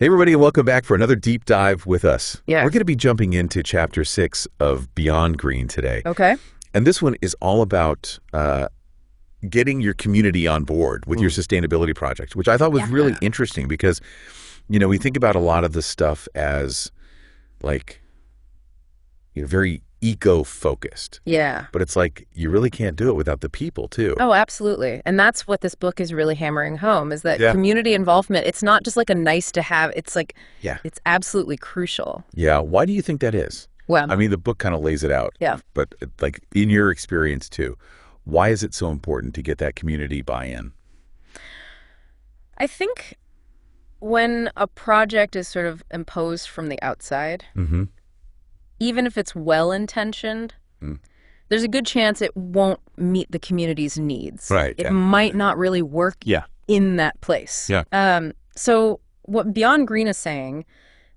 Hey, everybody, and welcome back for another deep dive with us. Yeah. We're going to be jumping into Chapter 6 of Beyond Green today. Okay. And this one is all about getting your community on board with your sustainability project, which I thought was really interesting because, you know, we think about a lot of this stuff as like, you know, very eco-focused. Yeah. But it's like you really can't do it without the people, too. Oh, absolutely. And that's what this book is really hammering home is that Yeah. community involvement, it's not just like a nice to have. It's like, Yeah. it's absolutely crucial. Yeah. Why do you think that is? Well, I mean, the book kind of lays it out. Yeah. But like in your experience too, why is it so important to get that community buy-in? I think when a project is sort of imposed from the outside, Mm-hmm. even if it's well-intentioned, there's a good chance it won't meet the community's needs. Right, It yeah. might not really work Yeah. in that place. Yeah. So what Beyond Green is saying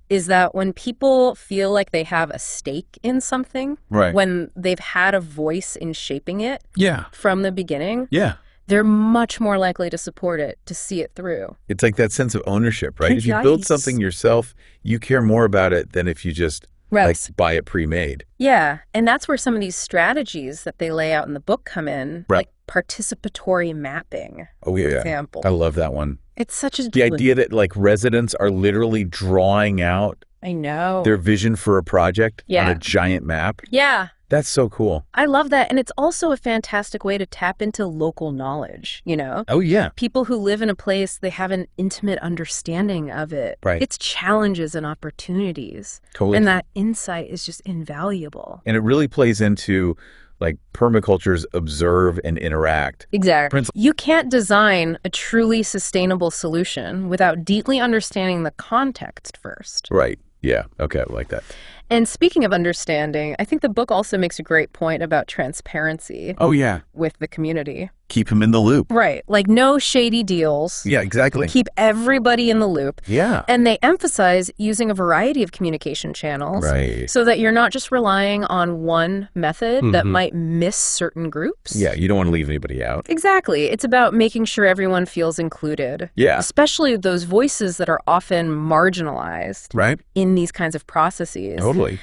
is that when people feel like they have a stake in something, Right. when they've had a voice in shaping it Yeah. from the beginning, Yeah. they're much more likely to support it, to see it through. It's like that sense of ownership, right? If you build Yikes. something yourself, you care more about it than if you just like buy it pre-made. Yeah, and that's where some of these strategies that they lay out in the book come in, Right. like participatory mapping, Oh, yeah. for example. I love that one. It's such a... The idea that like residents are literally drawing out I know. their vision for a project on Yeah. a giant map. Yeah, That's so cool. I love that. And it's also a fantastic way to tap into local knowledge, you know? Oh, yeah. People who live in a place, they have an intimate understanding of it. Right. Its challenges and opportunities. Totally. And that insight is just invaluable. And it really plays into like permaculture's observe and interact. Exactly. You can't design a truly sustainable solution without deeply understanding the context first. Right. Yeah. Okay. I like that. And speaking of understanding, I think the book also makes a great point about transparency Oh, yeah. with the community. Keep him in the loop. Right. Like no shady deals. Yeah, exactly. Keep everybody in the loop. Yeah. And they emphasize using a variety of communication channels Right. so that you're not just relying on one method that might miss certain groups. Yeah. You don't want to leave anybody out. Exactly. It's about making sure everyone feels included. Yeah. Especially those voices that are often marginalized Right. in these kinds of processes. Totally.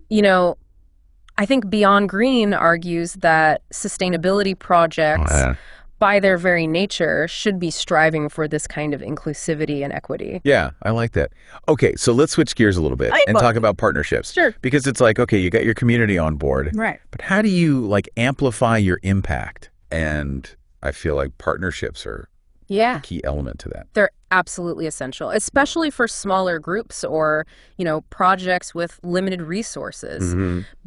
You know, I think Beyond Green argues that sustainability projects, by their very nature, should be striving for this kind of inclusivity and equity. Yeah, I like that. Okay, so let's switch gears a little bit and talk about partnerships. Sure. Because it's like, okay, you got your community on board. Right. But how do you like amplify your impact? And I feel like partnerships are Yeah. a key element to that. They're absolutely essential, especially for smaller groups or, you know, projects with limited resources.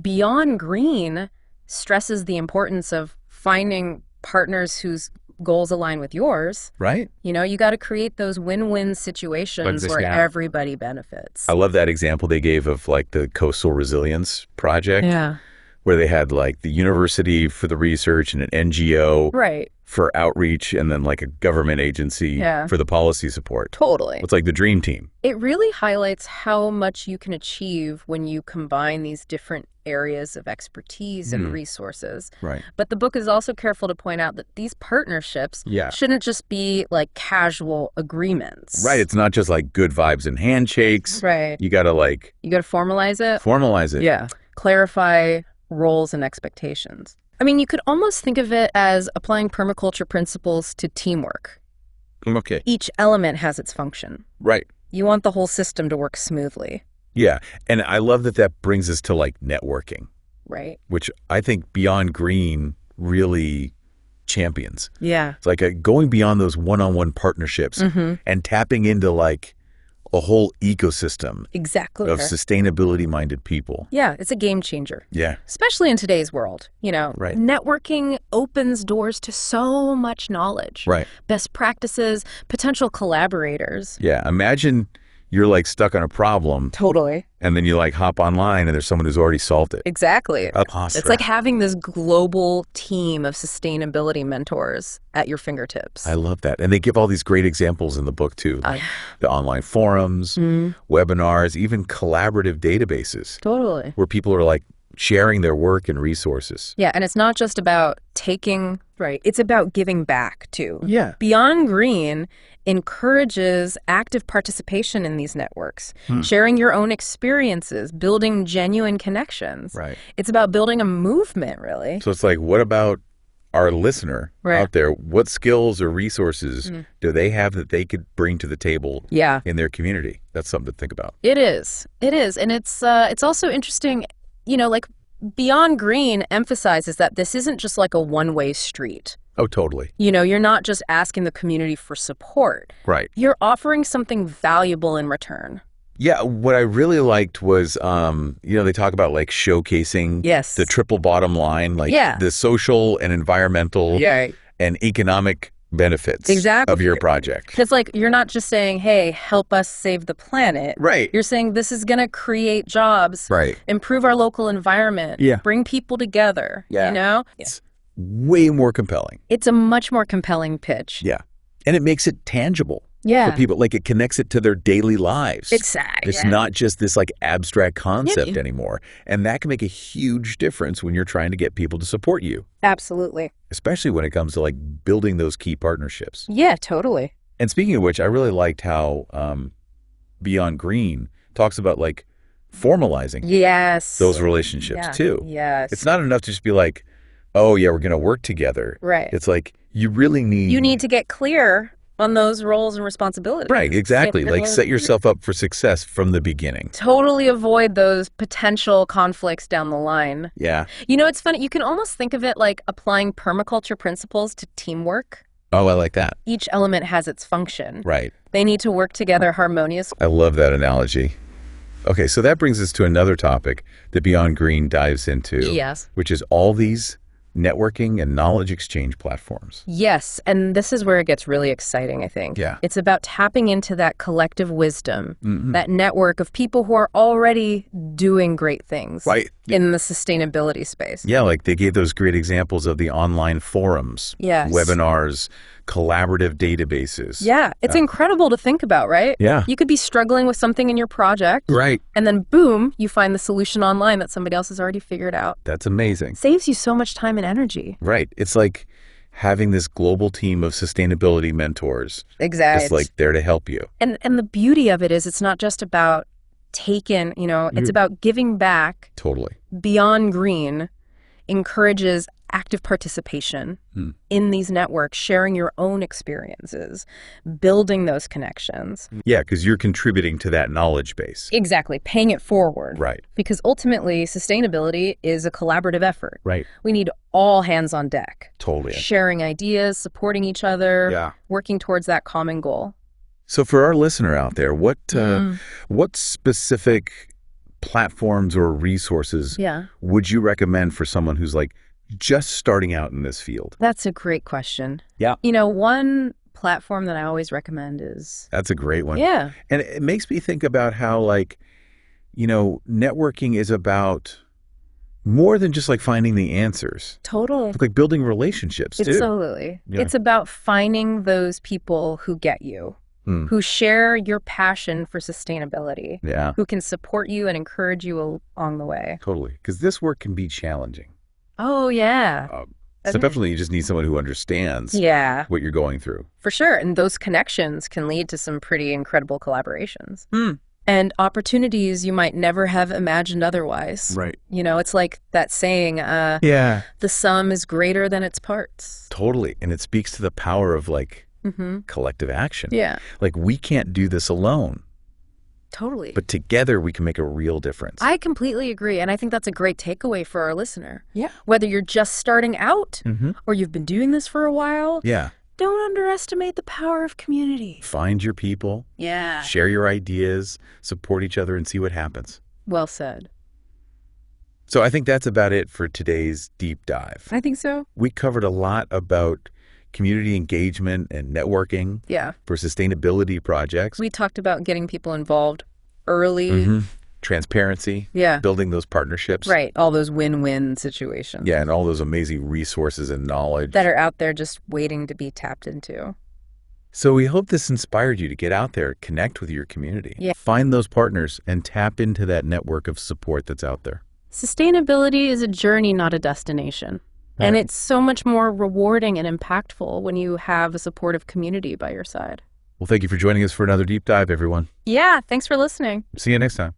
Beyond Green stresses the importance of finding partners whose goals align with yours. Right? You know, you got to create those win-win situations where everybody benefits. I love that example they gave of like the Coastal Resilience Project. Yeah. Where they had like the university for the research and an NGO Right. for outreach and then like a government agency for the policy support. Totally. It's like the dream team. It really highlights how much you can achieve when you combine these different areas of expertise and resources. Right. But the book is also careful to point out that these partnerships Yeah. shouldn't just be like casual agreements. Right. It's not just like good vibes and handshakes. Right. You got to like You got to formalize it. formalize it. Yeah. Clarify roles and expectations. I mean, you could almost think of it as applying permaculture principles to teamwork. Okay. Each element has its function. Right. You want the whole system to work smoothly, Yeah. And I love that that brings us to like networking, right? which I think Beyond Green really champions. Yeah. It's like going beyond those one-on-one partnerships and tapping into like a whole ecosystem Exactly. of sustainability-minded people. Yeah, it's a game changer. Yeah. Especially in today's world, you know, Right. networking opens doors to so much knowledge, Right. best practices, potential collaborators. Yeah. Imagine you're like stuck on a problem Totally. and then you like hop online and there's someone who's already solved it. Exactly. Apostrophe. It's like having this global team of sustainability mentors at your fingertips. I love that. And they give all these great examples in the book too. Like the online forums, webinars, even collaborative databases Totally. where people are like sharing their work and resources. Yeah, and it's not just about taking, right? It's about giving back too. Yeah. Beyond Green encourages active participation in these networks, sharing your own experiences, building genuine connections. Right. It's about building a movement, really. So it's like, what about our listener out there? What skills or resources do they have that they could bring to the table in their community? That's something to think about. It is. It is. And it's also interesting, like Beyond Green emphasizes that this isn't just like a one-way street. Oh, totally. You're not just asking the community for support. Right. You're offering something valuable in return. Yeah, what I really liked was, they talk about like showcasing the triple bottom line, like the social and environmental and economic benefits of your project. It's like you're not just saying, hey, help us save the planet. Right. You're saying this is going to create jobs, improve our local environment, bring people together, It's way more compelling. It's a much more compelling pitch. Yeah. And it makes it tangible. For people, like it connects it to their daily lives. Exactly. It's not just this like abstract concept anymore. And that can make a huge difference when you're trying to get people to support you. Absolutely. Especially when it comes to like building those key partnerships. Yeah, totally. And speaking of which, I really liked how Beyond Green talks about like formalizing those relationships too. Yes. It's not enough to just be like, oh yeah, we're going to work together. Right. It's like you really need... You need to get clear on those roles and responsibilities. Right, exactly. Like set yourself up for success from the beginning. Totally avoid those potential conflicts down the line. Yeah. It's funny. You can almost think of it like applying permaculture principles to teamwork. Oh, I like that. Each element has its function. Right. They need to work together harmoniously. I love that analogy. Okay, so that brings us to another topic that Beyond Green dives into. Yes. Which is all these networking and knowledge exchange platforms. Yes, and this is where it gets really exciting, I think. Yeah. It's about tapping into that collective wisdom, that network of people who are already doing great things in the sustainability space. Yeah, like they gave those great examples of the online forums, webinars, collaborative databases. Yeah, it's incredible to think about, right? Yeah. You could be struggling with something in your project. Right. And then boom, you find the solution online that somebody else has already figured out. That's amazing. Saves you so much time and energy. Right. It's like having this global team of sustainability mentors. Exactly. Just like there to help you. And the beauty of it is it's not just about taking, it's about giving back. Totally. Beyond Green encourages active participation in these networks, sharing your own experiences, building those connections. Yeah, because you're contributing to that knowledge base. Exactly, paying it forward. Right. Because ultimately, sustainability is a collaborative effort. Right. We need all hands on deck. Totally. Sharing ideas, supporting each other, working towards that common goal. So for our listener out there, what specific platforms or resources would you recommend for someone who's like just starting out in this field? That's a great question. Yeah. One platform that I always recommend is... That's a great one. Yeah. And it makes me think about how networking is about more than just like finding the answers. Totally. It's like building relationships too. Absolutely. Yeah. It's about finding those people who get you. Who share your passion for sustainability, who can support you and encourage you along the way. Totally, because this work can be challenging. Oh, yeah. So definitely you just need someone who understands what you're going through. For sure, and those connections can lead to some pretty incredible collaborations. And opportunities you might never have imagined otherwise. Right. It's like that saying, the sum is greater than its parts. Totally, and it speaks to the power of collective action. Yeah. Like we can't do this alone. Totally. But together we can make a real difference. I completely agree. And I think that's a great takeaway for our listener. Yeah. Whether you're just starting out or you've been doing this for a while. Yeah. Don't underestimate the power of community. Find your people. Yeah. Share your ideas, support each other, and see what happens. Well said. So I think that's about it for today's deep dive. I think so. We covered a lot about community engagement and networking for sustainability projects. We talked about getting people involved early. Transparency. Yeah. Building those partnerships. Right. All those win-win situations. Yeah, and all those amazing resources and knowledge. That are out there just waiting to be tapped into. So we hope this inspired you to get out there, connect with your community. Yeah. Find those partners and tap into that network of support that's out there. Sustainability is a journey, not a destination. Right. And it's so much more rewarding and impactful when you have a supportive community by your side. Well, thank you for joining us for another deep dive, everyone. Yeah, thanks for listening. See you next time.